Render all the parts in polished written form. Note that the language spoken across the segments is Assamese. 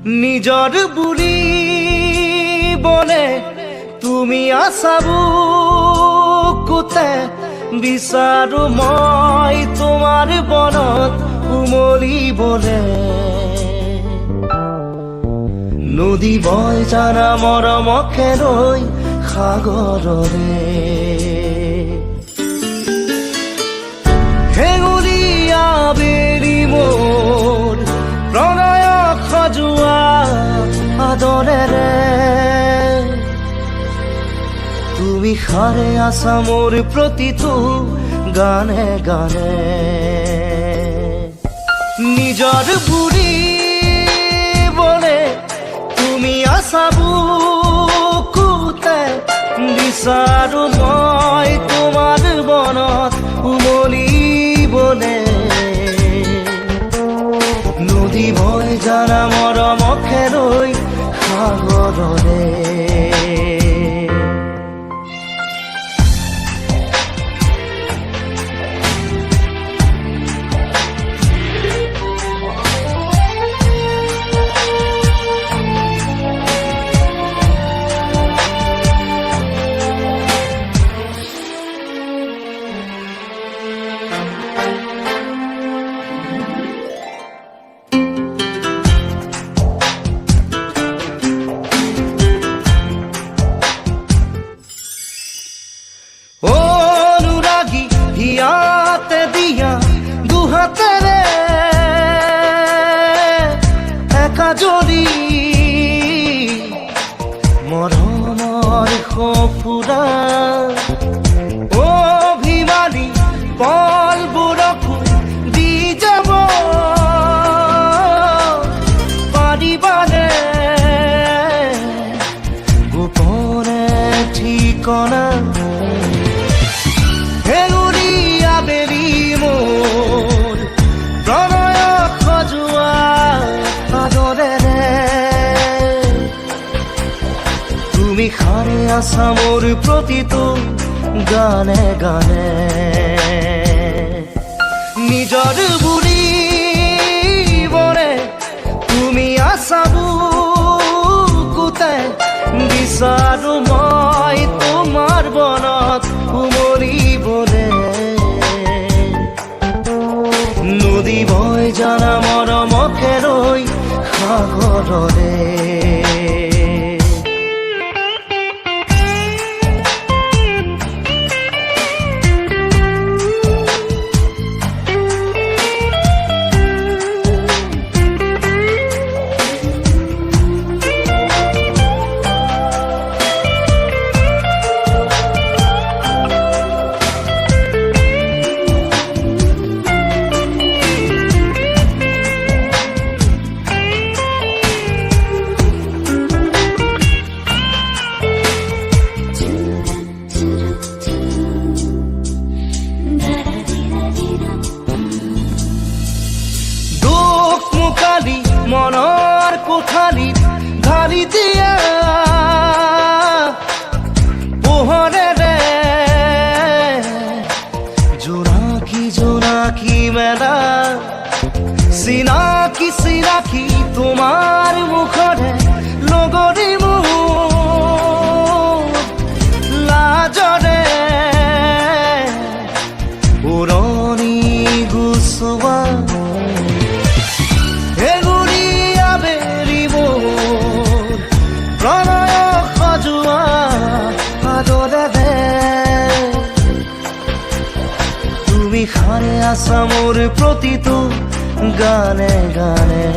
নিজৰ বুলি বনে তুমি আছা বুকুতে বিচাৰো মই তোমাৰ বনত উমলিবলে নদী বয় জানা মৰমকে লৈ সাগৰৰে হেঙুলীয়া বেলি মোৰ প্ৰণয় সজোৱা আদৰেৰে তুমি সাৰে আছা মোৰ প্ৰতিটো গানে গানে নিজৰ বুলি বলে তুমি আছা বুকুতে বিচাৰো মই তোমাৰ বনত উমলিবলে নদী বয় জানা মৰমকে লৈ সাগৰৰে হিয়াতে দিয়া দুহাতেৰে একাজৰি মৰমৰ সফুৰা অভিমানী পলবোৰকো দি যাব পাৰিবানে গোপনে ঠিকনা বেলি মোৰ প্ৰণয় সজোৱা আদৰেৰে তুমি সাৰে আছা মোৰ প্ৰতিটো গানে গানে নিজৰ বুলি বনে তুমি আছা বুকুতে বিচাৰো মই তোমাৰ বনত উমলিবলে নদী বয় জানা মৰমকে লৈ সাগৰৰে মনৰ কোঠালিত ঢালি দিয়া পোহৰেৰে জোনাকী জোনাকী মেলা চিনাকি চিনাকি তোমাৰ মুখৰে লগৰী মোৰ লাজৰে উৰণি গুচোৱা প্ৰণয় সজোৱা আদৰেৰে তুমি সাৰে আছা মোৰ প্ৰতিটো গানে গানে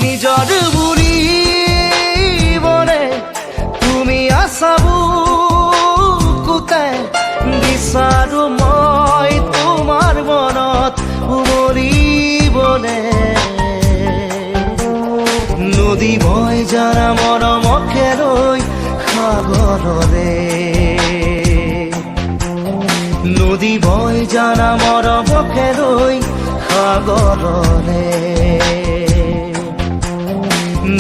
নিজৰ বুলি বনে তুমি আছা বুকুতে বিচাৰো মই তোমাৰ মনত উমলিবলে নদী বয় জানা মৰমকে লৈ সাগৰৰে নদী বয় জানা মৰমকে লৈ সাগৰৰে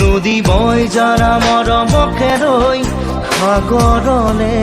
নদী বয় জানা মৰমকে লৈ সাগৰলে